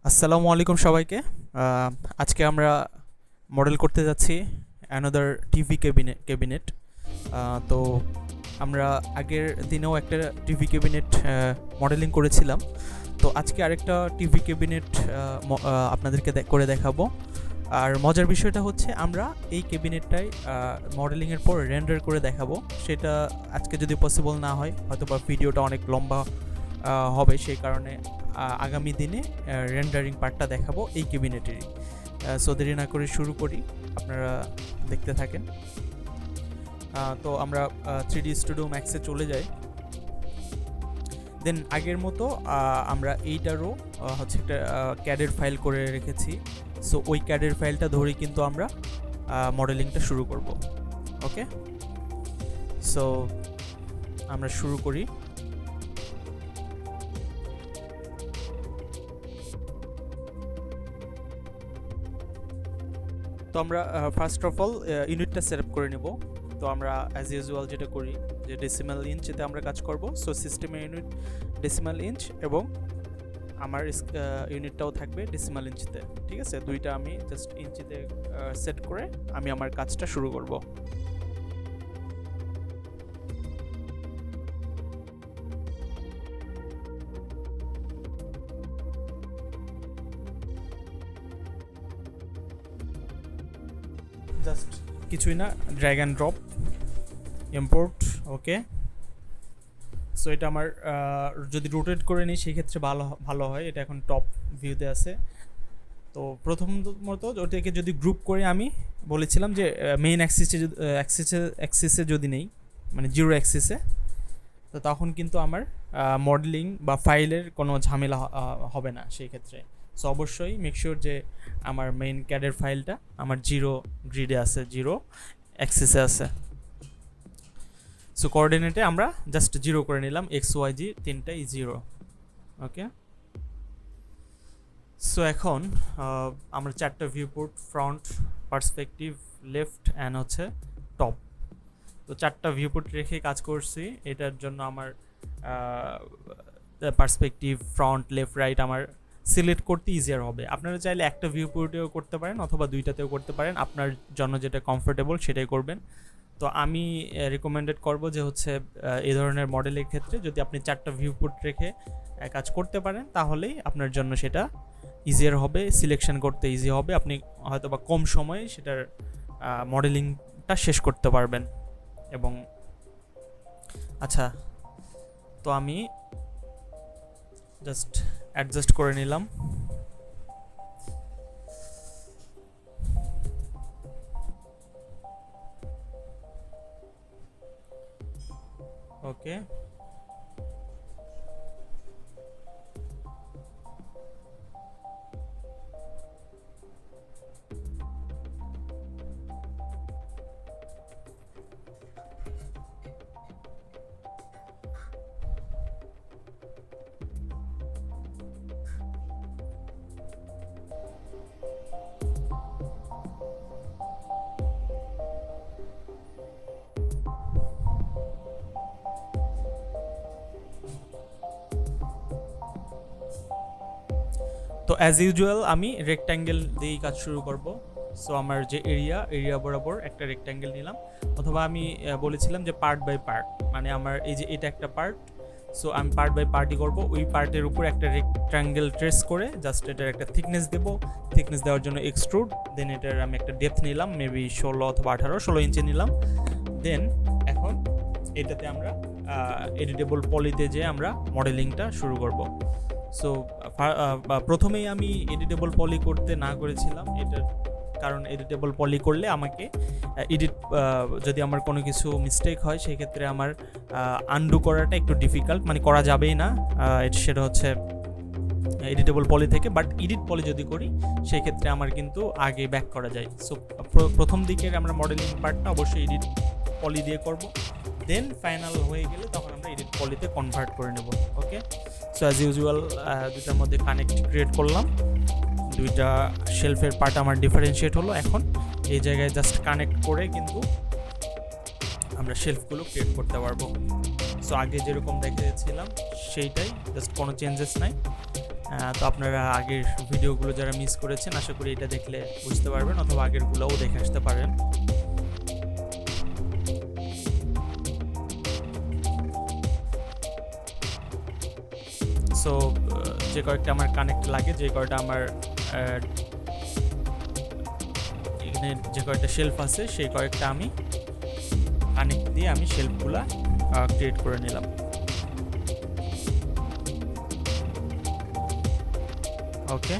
আসসালামু আলাইকুম সবাইকে। আজকে আমরা মডেল করতে যাচ্ছি অ্যানাদার টিভি ক্যাবিনেট। তো আমরা আগের দিনেও একটা টিভি ক্যাবিনেট মডেলিং করেছিলাম। তো আজকে আরেকটা টিভি ক্যাবিনেট আপনাদেরকে করে দেখাবো। আর মজার বিষয়টা হচ্ছে আমরা এই ক্যাবিনেটটাই মডেলিংয়ের পর রেন্ডার করে দেখাবো। সেটা আজকে যদি পসিবল না হয়, হয়তো বা ভিডিওটা অনেক লম্বা হবে, সেই কারণে আগামী দিনে রেন্ডারিং পার্টটা দেখাবো এই ক্যাবিনেটেরই। সো দেরি না করে শুরু করি, আপনারা দেখতে থাকেন। তো আমরা 3D স্টুডিও ম্যাক্সে চলে যাই। দেন আগের মতো আমরা এইটারও হচ্ছে একটা ক্যাডের ফাইল করে রেখেছি। সো ওই ক্যাডের ফাইলটা ধরেই কিন্তু আমরা মডেলিংটা শুরু করব। ওকে, সো আমরা শুরু করি। তো আমরা ফার্স্ট অফ অল ইউনিটটা সেট আপ করে নেব। তো আমরা অ্যাজ ইউজুয়াল যেটা করি যে ডেসিমাল ইঞ্চেতে আমরা কাজ করব। সো সিস্টেমের ইউনিট ডেসিমাল ইঞ্চ এবং আমার ইউনিটটাও থাকবে ডেসিমাল ইঞ্চিতে। ঠিক আছে, দুইটা আমি জাস্ট ইঞ্চিতে সেট করে আমি আমার কাজটা শুরু করব। জাস্ট কিছুই না, drag and drop, import. Okay, so এটা আমার যদি রোটেট করে নিই সেক্ষেত্রে ভালো হয়। এটা এখন টপ ভিউতে আছে। তো প্রথমত ওটাকে যদি গ্রুপ করে, আমি বলেছিলাম যে মেইন অ্যাক্সিসে যদি নেই, মানে জিরো অ্যাক্সিসে, তো তখন কিন্তু আমার মডেলিং বা ফাইলের কোনো ঝামেলা হবে না সেই ক্ষেত্রে। সো অবশ্যই মেক শিওর যে আমার মেইন ক্যাডের ফাইলটা আমার জিরো গ্রিডে আছে, জিরো অ্যাক্সিসে আছে। সো কোঅর্ডিনেটে আমরা জাস্ট জিরো করে নিলাম, এক্স ওয়াই জি তিনটাই জিরো। ওকে, সো এখন আমরা চারটা viewport, front, perspective, left and হচ্ছে টপ, তো চারটা ভিউপোর্ট রেখে কাজ করছি। এটার জন্য আমার পার্সপেক্টিভ, ফ্রন্ট, লেফট, রাইট আমার সিলেক্ট করতে ইজিয়ার হবে। আপনারা চাইলে একটা ভিউপোর্টেও করতে পারেন অথবা দুইটাতেও করতে পারেন, আপনার জন্য যেটা কমফোর্টেবল সেটাই করবেন। তো আমি রিকমেন্ডেড করব যে হচ্ছে এই ধরনের মডেলের ক্ষেত্রে যদি আপনি চারটা ভিউপোর্ট রেখে কাজ করতে পারেন তাহলেই আপনার জন্য সেটা ইজিয়ার হবে, সিলেকশন করতে ইজি হবে। আপনি হয়তো বা কম সময়ে সেটার মডেলিংটা শেষ করতে পারবেন। এবং আচ্ছা, তো আমি জাস্ট অ্যাডজাস্ট করে নিলাম। ওকে, তো অ্যাজ ইউজুয়াল আমি রেক্ট্যাঙ্গেল দিয়েই কাজ শুরু করব। সো আমার যে এরিয়া বরাবর একটা রেক্ট্যাঙ্গেল নিলাম, অথবা আমি বলেছিলাম যে পার্ট বাই পার্ট, মানে আমার এই যে এটা একটা পার্ট, সো আমি পার্ট বাই পার্টই করব। ওই পার্টের উপর একটা রেক্ট্যাঙ্গেল ট্রেস করে জাস্ট এটার একটা থিকনেস দেব। থিকনেস দেওয়ার জন্য এক্সট্রুড, দেন এটার আমি একটা ডেপথ নিলাম, মেবি 16 অথবা 16 ইঞ্চি নিলাম। দেন এখন এটাতে আমরা এডিটেবল পলিতে যে আমরা মডেলিংটা শুরু করব। সো প্রথমেই আমি এডিটেবল পলি করতে না করেছিলাম, এটার কারণ এডিটেবল পলি করলে আমাকে যদি আমার কোনো কিছু মিস্টেক হয় সেক্ষেত্রে আমার আনডু করাটা একটু ডিফিকাল্ট, মানে করা যাবেই না। সেটা হচ্ছে এডিটেবল পলি থেকে। বাট এডিট পলি যদি করি সেই ক্ষেত্রে আমার কিন্তু আগে ব্যাক করা যায়। সো প্রথম দিকের আমরা মডেলিং পার্টটা অবশ্যই এডিট পলি দিয়ে করব। দেন ফাইনাল হয়ে গেলে তখন আমরা এডিট পলিতে কনভার্ট করে নেব। ওকে, সো অ্যাজ ইউজুয়াল দুটার মধ্যে কানেক্ট ক্রিয়েট করলাম, দুইটা শেলফের পার্ট আমার ডিফারেন্সিয়েট হলো। এখন এই জায়গায় জাস্ট কানেক্ট করে কিন্তু আমরা শেলফগুলো ক্রিয়েট করতে পারবো। সো আগে যেরকম দেখেছিলাম সেইটাই, জাস্ট কোনো চেঞ্জেস নাই। তো আপনারা আগের ভিডিওগুলো যারা মিস করেছেন আশা করি এটা দেখলে বুঝতে পারবেন, অথবা আগেরগুলোও দেখে আসতে পারেন। সো যে কয়েকটা আমার কানেক্ট লাগে, যে কয়টা আমার এখানে যে কয়েকটা শেলফ আছে সেই কয়েকটা আমি কানেক্ট দিয়ে আমি শেলফগুলা ক্রিয়েট করে নিলাম। ওকে,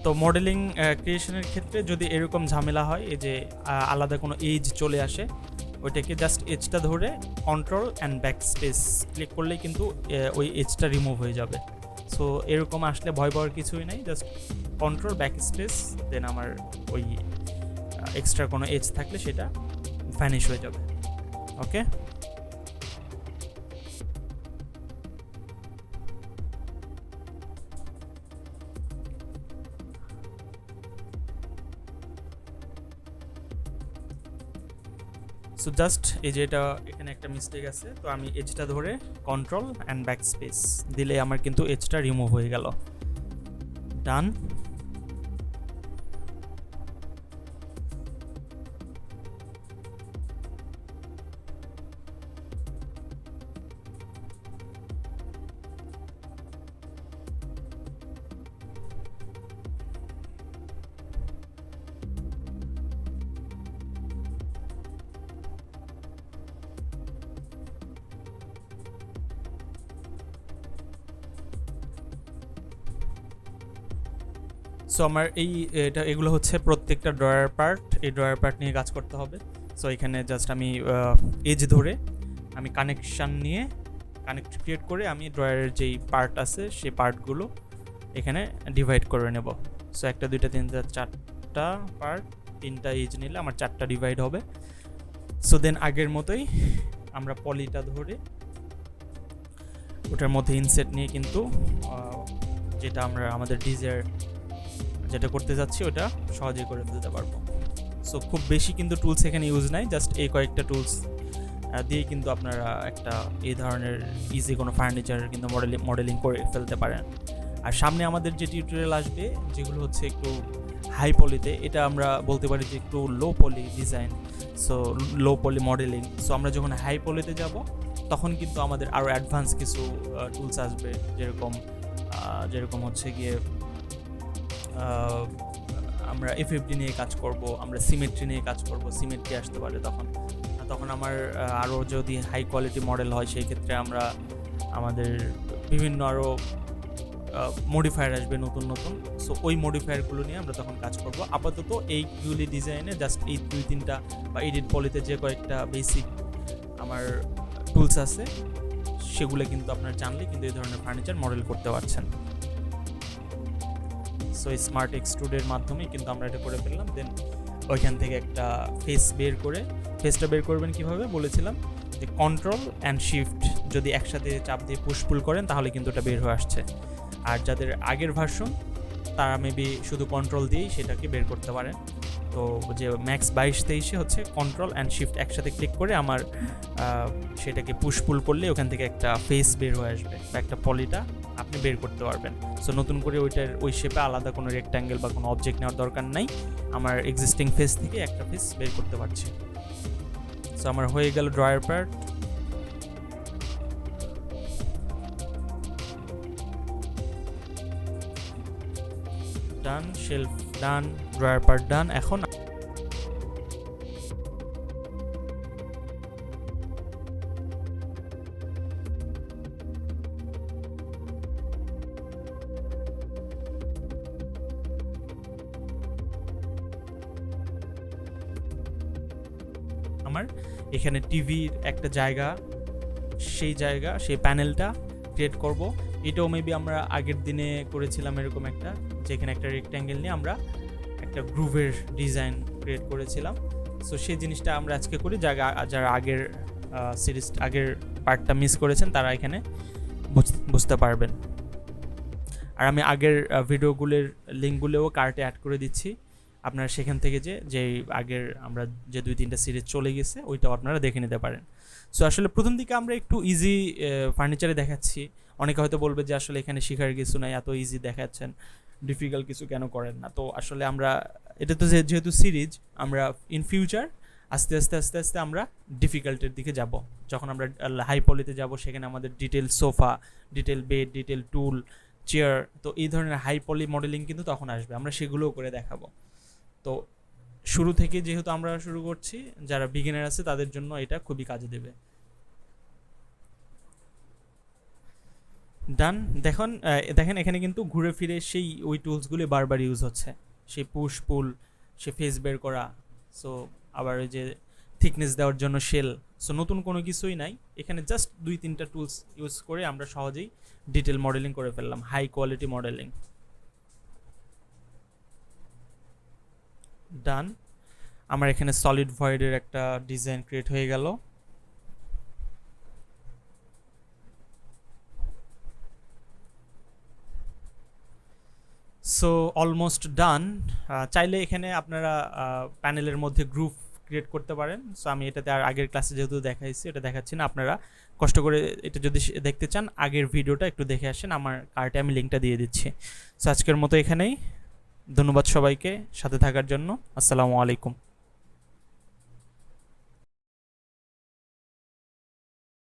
তো মডেলিং ক্রিয়েশনের ক্ষেত্রে যদি এরকম ঝামেলা হয়, এই যে আলাদা কোনো এজ চলে আসে, ওইটাকে জাস্ট এজটা ধরে control and back space click করলেই কিন্তু ওই এজটা রিমুভ হয়ে যাবে। সো এরকম আসলে ভয় পাওয়ার কিছুই নাই, জাস্ট কন্ট্রোল ব্যাক স্পেস, দেন আমার ওই এক্সট্রা কোনো এজ থাকলে সেটা ভ্যানিশ হয়ে যাবে। ওকে, সো জাস্ট এই যে এটা এখানে একটা মিস্টেক আছে, তো আমি এজটা ধরে কন্ট্রোল অ্যান্ড ব্যাক স্পেস দিলে আমার কিন্তু এজটা রিমুভ হয়ে গেল। ডান। সো আমার এগুলো হচ্ছে প্রত্যেকটা ড্রয়ার পার্ট, এই ড্রয়ার পার্ট নিয়ে কাজ করতে হবে। সো এখানে জাস্ট আমি এজ ধরে আমি কানেকশান নিয়ে কানেক্ট ক্রিয়েট করে আমি ড্রয়ারের যেই পার্ট আছে সেই পার্টগুলো এখানে ডিভাইড করে নেব। সো 1 2 3 4 4টা পার্ট, 3টা এজ নিলে আমার 4টা ডিভাইড হবে। সো দেন আগের মতোই আমরা পলিটা ধরে ওটার মধ্যে ইনসেট নিয়ে কিন্তু যেটা আমরা আমাদের ডিজায়ার যেটা করতে যাচ্ছি ওটা সহজেই করে ফেলতে পারবো। সো খুব বেশি কিন্তু টুলস এখানে ইউজ নাই, জাস্ট এই কয়েকটা টুলস দিয়ে কিন্তু আপনারা একটা এই ধরনের ইজি কোনো ফার্নিচার কিন্তু মডেলিং করে ফেলতে পারেন। আর সামনে আমাদের যে টিউটোরিয়াল আসবে যেগুলো হচ্ছে একটু হাই পলিতে, এটা আমরা বলতে পারি যে একটু লো পলি ডিজাইন, সো লো পলি মডেলিং। সো আমরা যখন হাই পলিতে যাব তখন কিন্তু আমাদের আরও অ্যাডভান্স কিছু টুলস আসবে, যেরকম হচ্ছে গিয়ে আমরা এফএফডি নিয়ে কাজ করব, আমরা সিমেট্রি নিয়ে কাজ করব, সিমেট্রি আসতে পারে তখন আমার আরও যদি হাই কোয়ালিটি মডেল হয় সেই ক্ষেত্রে আমরা আমাদের বিভিন্ন আরও মডিফায়ার আসবে নতুন নতুন। সো ওই মডিফায়ারগুলো নিয়ে আমরা তখন কাজ করব। আপাতত এইগুলি ডিজাইনে জাস্ট এই 2-3টা বা এডিট পলিতে যে কয়েকটা বেসিক আমার টুলস আছে সেগুলো কিন্তু আপনারা জানলে কিন্তু এই ধরনের ফার্নিচার মডেল করতে পারছেন। সো স্মার্ট এক্সট্রুডের মাধ্যমে কিন্তু আমরা এটা করে ফেললাম। দেন ওইখান থেকে একটা ফেসটা বের করবেন কিভাবে বলেছিলাম, যে কন্ট্রোল অ্যান্ড শিফট যদি একসাথে চাপ দিয়ে পুশ পুল করেন তাহলে কিন্তু এটা বের হয়ে আসছে। আর যাদের আগের ভার্সন তারা মেবি শুধু কন্ট্রোল দিয়েই সেটাকে বের করতে পারেন। তো যে ম্যাক্স 22-23 হচ্ছে কন্ট্রোল অ্যান্ড শিফট একসাথে ক্লিক করে আমার সেটাকে পুশ পুল করলে ওখান থেকে একটা ফেস বের হয়ে আসবে বা একটা পলিটা আপনি বের করতে পারবেন। সো নতুন করে ওই শেপে আলাদা কোনো রেক্ট্যাঙ্গেল বা কোনো অবজেক্ট নেওয়ার দরকার নাই, আমার এক্সিস্টিং ফেস থেকে একটা ফেস বের করতে পারছি। সো আমার হয়ে গেল ড্রয়ার পার্ট। ডান, শেলফ ডান, ড্রয়ার পার্ট ডান। এখন আমার এখানে টিভির একটা জায়গা, সেই প্যানেলটা ক্রিয়েট করব। এটাও মেবি আমরা আগের দিনে করেছিলাম এরকম একটা, যেখানে একটা রেক্ট্যাঙ্গেল নিয়ে আমরা একটা গ্রুভের ডিজাইন ক্রিয়েট করেছিলাম। সো সেই জিনিসটা আমরা আজকে করি, যারা আগের পার্টটা মিস করেছেন তারা এখানে বুঝতে পারবেন। আর আমি আগের ভিডিওগুলোর লিঙ্কগুলোও কার্টে অ্যাড করে দিচ্ছি, আপনারা সেখান থেকে যে আগের আমরা যে 2-3টা সিরিজ চলে গেছে ওইটাও আপনারা দেখে নিতে পারেন। সো আসলে প্রথম দিকে আমরা একটু ইজি ফার্নিচারে দেখাচ্ছি, অনেকে হয়তো বলবে যে আসলে এখানে শেখার কিছু নাই, এত ইজি দেখাচ্ছেন, ডিফিকাল্ট কিছু কেন করেন না। তো আসলে আমরা এটা তো যেহেতু সিরিজ, আমরা ইন ফিউচার আস্তে আস্তে আমরা ডিফিকাল্টের দিকে যাব। যখন আমরা হাই পলিতে যাব সেখানে আমাদের detail sofa, detail bed, detail stool, chair, তো এই ধরনের হাই পলি মডেলিং কিন্তু তখন আসবে, আমরা সেগুলোও করে দেখাবো। তো শুরু থেকে যেহেতু আমরা শুরু করছি, যারা বিগিনার আছে তাদের জন্য এটা খুবই কাজে দেবে। ডান। দেখেন এখানে কিন্তু ঘুরে ফিরে সেই ওই টুলসগুলি বারবার ইউজ হচ্ছে, সেই পুশ পুল, সে ফেস বের করা, সো আবার ওই যে থিকনেস দেওয়ার জন্য শেল। সো নতুন কোনো কিছুই নাই এখানে, জাস্ট 2-3টা টুলস ইউজ করে আমরা সহজেই ডিটেল মডেলিং করে ফেললাম, হাই কোয়ালিটি মডেলিং। ডান। আমার এখানে সলিড ভয়েডের একটা ডিজাইন ক্রিয়েট হয়ে গেল। So almost done. চাইলে এখানে আপনারা প্যানেলের মধ্যে গ্রুপ ক্রিয়েট করতে পারেন। সো আমি এটাতে আর আগের ক্লাসে যেহেতু দেখাইছি এটা দেখাচ্ছি না, আপনারা কষ্ট করে এটা যদি দেখতে চান আগের ভিডিওটা একটু দেখে আসেন, আমার কার্টে আমি লিঙ্কটা দিয়ে দিচ্ছি। সো আজকের মতো এখানেই, ধন্যবাদ সবাইকে সাথে থাকার জন্য। আসসালামু আলাইকুম।